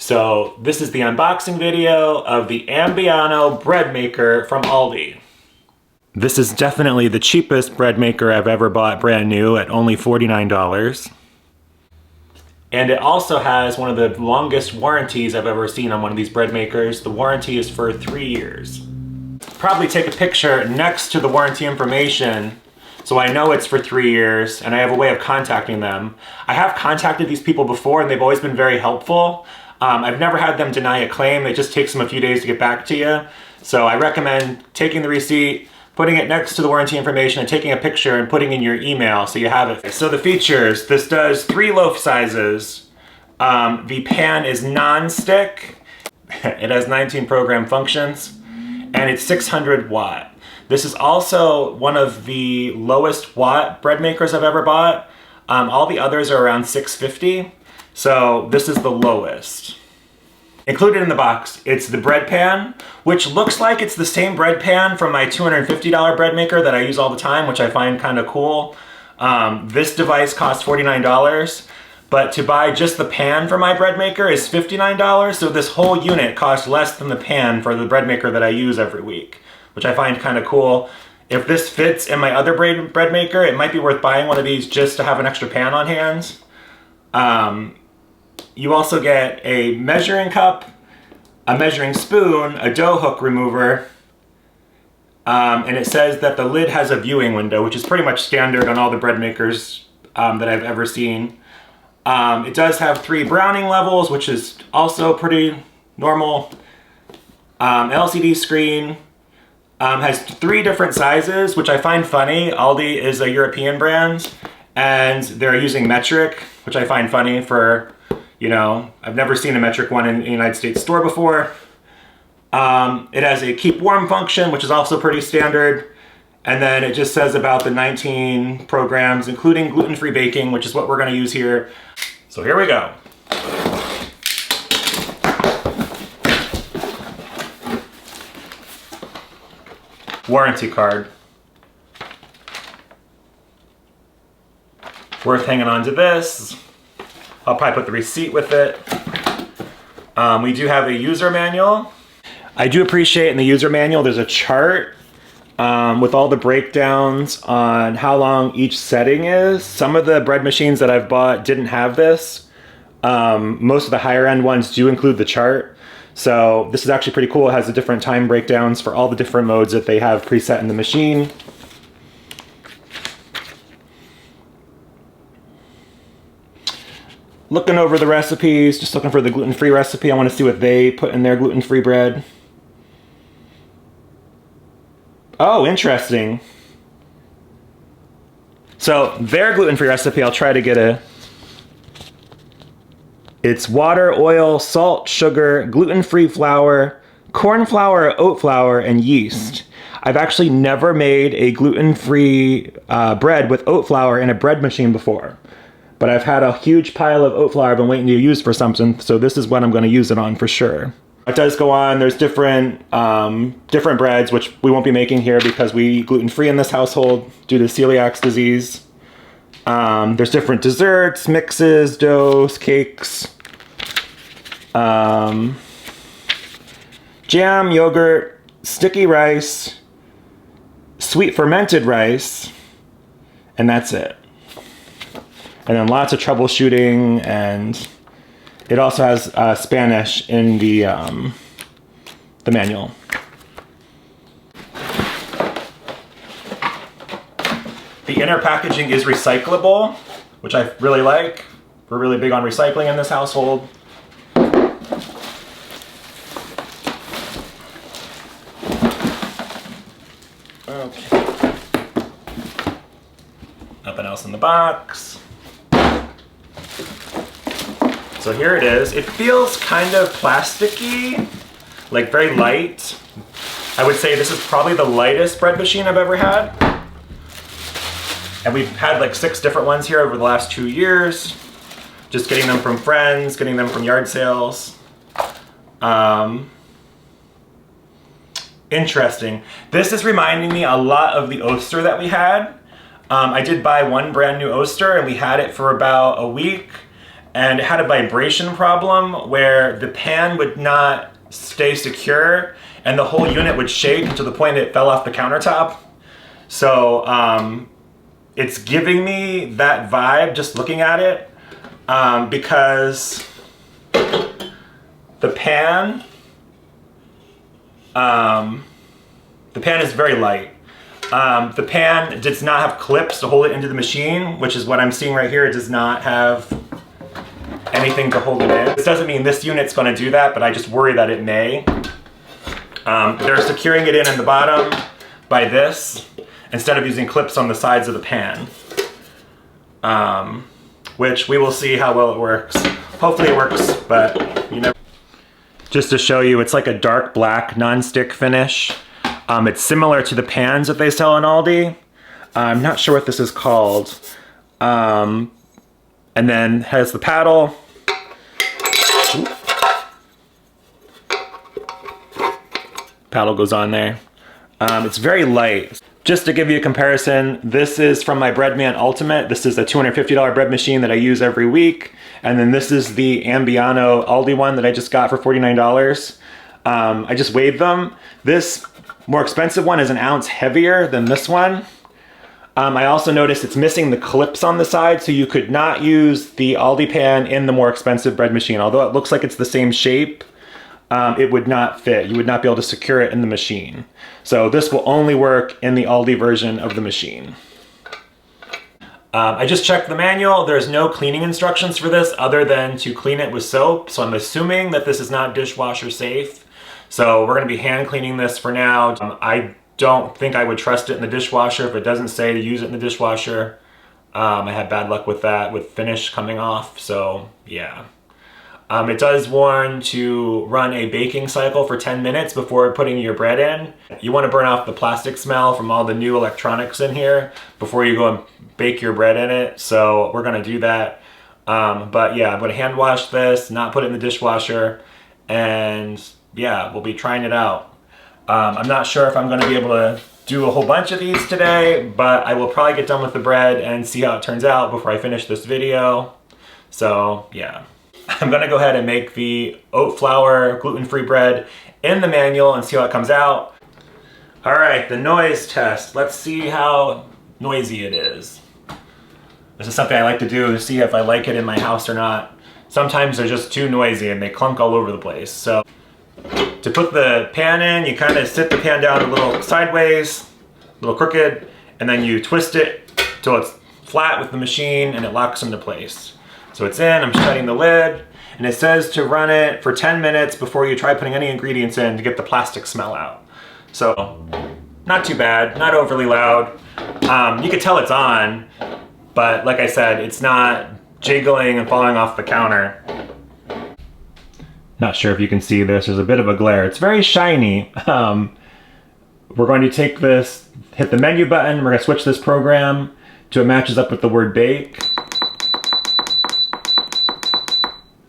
So this is the unboxing video of the Ambiano bread maker from Aldi. This is definitely the cheapest bread maker I've ever bought brand new at only $49. And it also has one of the longest warranties I've ever seen on one of these bread makers. The warranty is for 3 years. Probably take a picture next to the warranty information so I know it's for 3 years and I have a way of contacting them. I have contacted these people before and they've always been very helpful. I've never had them deny a claim. It just takes them a few days to get back to you. So I recommend taking the receipt, putting it next to the warranty information, and taking a picture and putting in your email so you have it. So the features, this does 3 loaf sizes. The pan is non-stick. It has 19 program functions and it's 600 watt. This is also one of the lowest watt bread makers I've ever bought. All the others are around 650. So this is the lowest. Included in the box, it's the bread pan, which looks like it's the same bread pan from my $250 bread maker that I use all the time, which I find kind of cool. This device costs $49, but to buy just the pan for my bread maker is $59, so this whole unit costs less than the pan for the bread maker that I use every week, which I find kind of cool. If this fits in my other bread maker, it might be worth buying one of these just to have an extra pan on hand. You also get a measuring cup, a measuring spoon, a dough hook remover, and it says that the lid has a viewing window, which is pretty much standard on all the bread makers that I've ever seen. It does have 3 browning levels, which is also pretty normal. LCD screen, has 3 different sizes, which I find funny. Aldi is a European brand, and they're using metric, which I find funny for, you know, I've never seen a metric one in the United States store before. It has a keep warm function, which is also pretty standard. And then it just says about the 19 programs, including gluten-free baking, which is what we're gonna use here. So here we go. Warranty card. Worth hanging on to this. I'll probably put the receipt with it. We do have a user manual. I do appreciate in the user manual there's a chart with all the breakdowns on how long each setting is. Some of the bread machines that I've bought didn't have this. Most of the higher end ones do include the chart. So this is actually pretty cool. It has the different time breakdowns for all the different modes that they have preset in the machine. Looking over the recipes, just looking for the gluten-free recipe. I want to see what they put in their gluten-free bread. Oh, interesting. So their gluten-free recipe, I'll try to get a... It's water, oil, salt, sugar, gluten-free flour, corn flour, oat flour, and yeast. I've actually never made a gluten-free bread with oat flour in a bread machine before. But I've had a huge pile of oat flour I've been waiting to use for something, so this is what I'm going to use it on for sure. It does go on. There's different breads, which we won't be making here because we eat gluten-free in this household due to celiac disease. There's different desserts, mixes, doughs, cakes, jam, yogurt, sticky rice, sweet fermented rice, and that's it. And then lots of troubleshooting, and it also has Spanish in the manual. The inner packaging is recyclable, which I really like. We're really big on recycling in this household. Okay. Nothing else in the box. So here it is. It feels kind of plasticky, like very light. I would say this is probably the lightest bread machine I've ever had. And we've had like 6 different ones here over the last 2 years. Just getting them from friends, getting them from yard sales. Interesting. This is reminding me a lot of the Oster that we had. I did buy one brand new Oster and we had it for about a week. and it had a vibration problem where the pan would not stay secure and the whole unit would shake to the point it fell off the countertop. So it's giving me that vibe just looking at it, because the pan is very light. The pan does not have clips to hold it into the machine, which is what I'm seeing right here. It does not have anything to hold it in. This doesn't mean this unit's going to do that, but I just worry that it may. They're securing it in the bottom by this instead of using clips on the sides of the pan, which we will see how well it works. Hopefully it works, but you never. Just to show you, it's like a dark black non-stick finish. It's similar to the pans that they sell in Aldi. I'm not sure what this is called. And then has the paddle. Paddle goes on there. It's very light. Just to give you a comparison, this is from my Breadman Ultimate. This is a $250 bread machine that I use every week. And then this is the Ambiano Aldi one that I just got for $49. I just weighed them. This more expensive one is an ounce heavier than this one. I also noticed it's missing the clips on the side, so you could not use the Aldi pan in the more expensive bread machine. Although it looks like it's the same shape, it would not fit. You would not be able to secure it in the machine. So this will only work in the Aldi version of the machine. I just checked the manual. There's no cleaning instructions for this other than to clean it with soap. So I'm assuming that this is not dishwasher safe. So we're gonna be hand cleaning this for now. I don't think I would trust it in the dishwasher if it doesn't say to use it in the dishwasher. I had bad luck with that, with finish coming off, so yeah. It does warn to run a baking cycle for 10 minutes before putting your bread in. You want to burn off the plastic smell from all the new electronics in here before you go and bake your bread in it, so we're going to do that. But yeah, I'm going to hand wash this, not put it in the dishwasher, and yeah, we'll be trying it out. I'm not sure if I'm going to be able to do a whole bunch of these today, but I will probably get done with the bread and see how it turns out before I finish this video. So yeah. I'm gonna go ahead and make the oat flour gluten-free bread in the manual and see how it comes out. All right, the noise test. Let's see how noisy it is. This is something I like to do to see if I like it in my house or not. Sometimes they're just too noisy and they clunk all over the place. So to put the pan in, you kind of sit the pan down a little sideways, a little crooked, and then you twist it till it's flat with the machine and it locks into place. So it's in, I'm shutting the lid, and it says to run it for 10 minutes before you try putting any ingredients in to get the plastic smell out. So, not too bad, not overly loud. You can tell it's on, but like I said, it's not jiggling and falling off the counter. Not sure if you can see this, there's a bit of a glare. It's very shiny. We're going to take this, hit the menu button, we're gonna switch this program to it matches up with the word bake.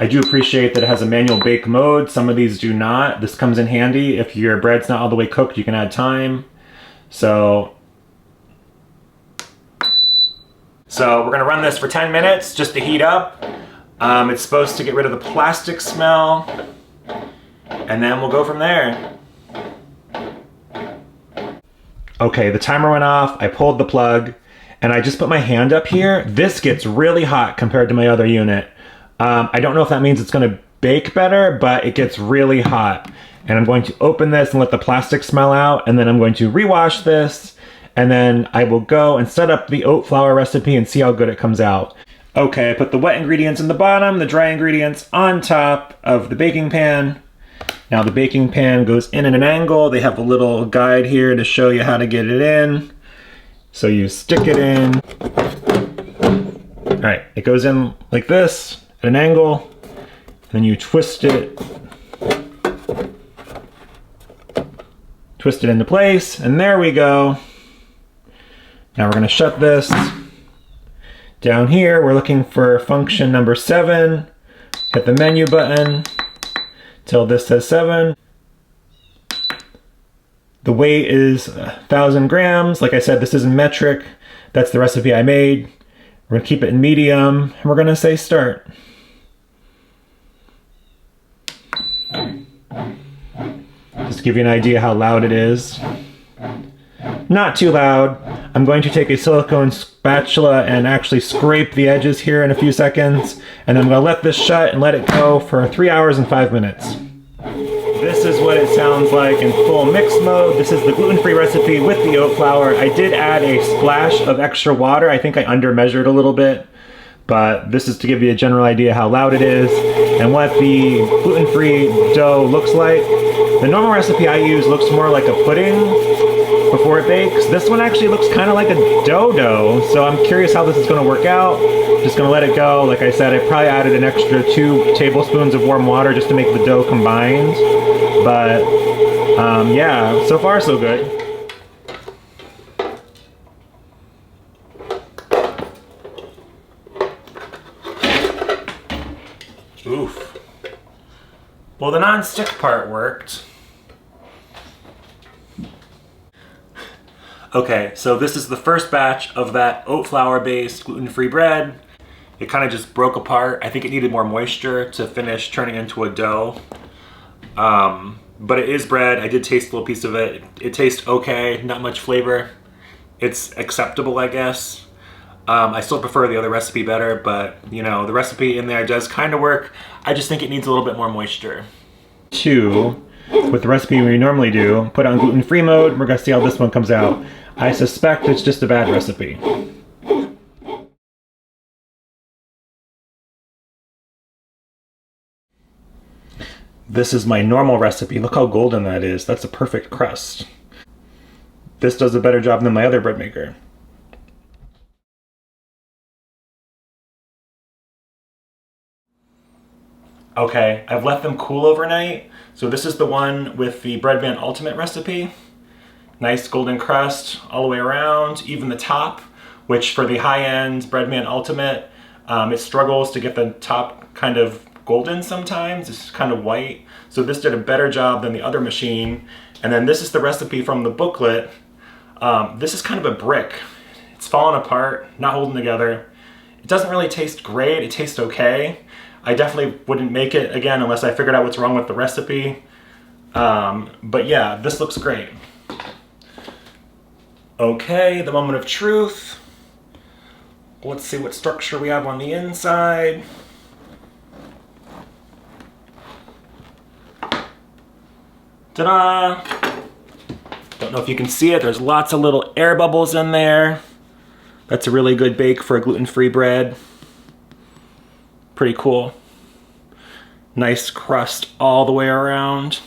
I do appreciate that it has a manual bake mode. Some of these do not. This comes in handy. If your bread's not all the way cooked, you can add time. So we're gonna run this for 10 minutes just to heat up. It's supposed to get rid of the plastic smell, and then we'll go from there. Okay, the timer went off. I pulled the plug, and I just put my hand up here. This gets really hot compared to my other unit. I don't know if that means it's gonna bake better, but it gets really hot. And I'm going to open this and let the plastic smell out, and then I'm going to rewash this, and then I will go and set up the oat flour recipe and see how good it comes out. Okay, I put the wet ingredients in the bottom, the dry ingredients on top of the baking pan. Now the baking pan goes in at an angle. They have a little guide here to show you how to get it in. So you stick it in. All right, it goes in like this, at an angle, then you twist it into place, and there we go. Now we're gonna shut this. Down here, we're looking for function number 7. Hit the menu button till this says 7. The weight is 1,000 grams. Like I said, this isn't metric. That's the recipe I made. We're gonna keep it in medium, and we're gonna say start. Just to give you an idea how loud it is. Not too loud. I'm going to take a silicone spatula and actually scrape the edges here in a few seconds, and I'm going to let this shut and let it go for 3 hours and 5 minutes. This is what it sounds like in full mix mode. This is the gluten-free recipe with the oat flour. I did add a splash of extra water. I think I under-measured a little bit, but this is to give you a general idea how loud it is and what the gluten-free dough looks like. The normal recipe I use looks more like a pudding before it bakes. This one actually looks kind of like a dough, so I'm curious how this is going to work out. Just going to let it go. Like I said, I probably added an extra 2 tablespoons of warm water just to make the dough combined. But yeah, so far so good. Oof. Well, the non-stick part worked. Okay, so this is the first batch of that oat flour based gluten-free bread. It kind of just broke apart. I think it needed more moisture to finish turning into a dough. But it is bread. I did taste a little piece of it. It tastes okay, not much flavor. It's acceptable, I guess. I still prefer the other recipe better, but you know, the recipe in there does kind of work. I just think it needs a little bit more moisture. 2, with the recipe we normally do, put on gluten-free mode. We're gonna see how this one comes out. I suspect it's just a bad recipe. This is my normal recipe. Look how golden that is. That's a perfect crust. This does a better job than my other bread maker. Okay, I've let them cool overnight. So this is the one with the Bread Van Ultimate recipe. Nice golden crust all the way around, even the top, which for the high-end Bread Van Ultimate, it struggles to get the top kind of golden sometimes. It's kind of white. So this did a better job than the other machine. And then this is the recipe from the booklet. This is kind of a brick. It's falling apart, not holding together. It doesn't really taste great. It tastes okay. I definitely wouldn't make it again unless I figured out what's wrong with the recipe. But yeah, this looks great. Okay, the moment of truth. Let's see what structure we have on the inside. Ta-da! Don't know if you can see it. There's lots of little air bubbles in there. That's a really good bake for a gluten-free bread. Pretty cool. Nice crust all the way around.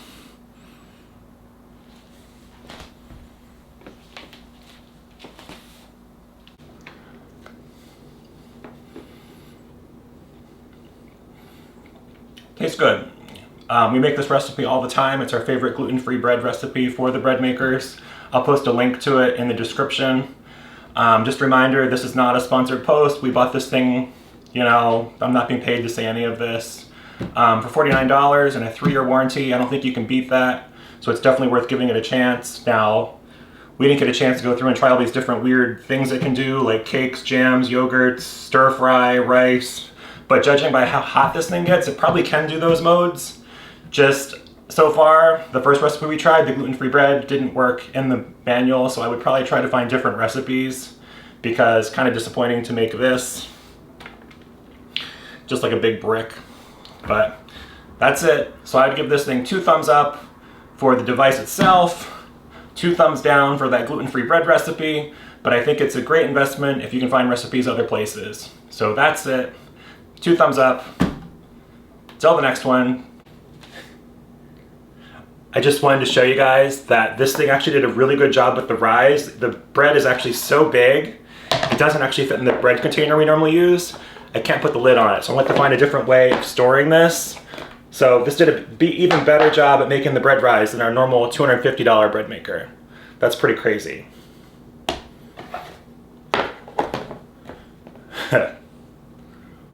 Tastes good. We make this recipe all the time. It's our favorite gluten-free bread recipe for the bread makers. I'll post a link to it in the description. Just a reminder, this is not a sponsored post. We bought this thing, you know, I'm not being paid to say any of this. For $49 and a 3-year warranty, I don't think you can beat that. So it's definitely worth giving it a chance. Now, we didn't get a chance to go through and try all these different weird things it can do, like cakes, jams, yogurts, stir fry, rice. But judging by how hot this thing gets, it probably can do those modes. Just so far, the first recipe we tried, the gluten-free bread, didn't work in the manual, so I would probably try to find different recipes because kind of disappointing to make this. Just like a big brick. But that's it. So I'd give this thing 2 thumbs up for the device itself, 2 thumbs down for that gluten-free bread recipe, but I think it's a great investment if you can find recipes other places. So that's it. 2 thumbs up. Till the next one. I just wanted to show you guys that this thing actually did a really good job with the rise. The bread is actually so big, it doesn't actually fit in the bread container we normally use. I can't put the lid on it, so I'm going to have to find a different way of storing this. So this did a even better job at making the bread rise than our normal $250 bread maker. That's pretty crazy.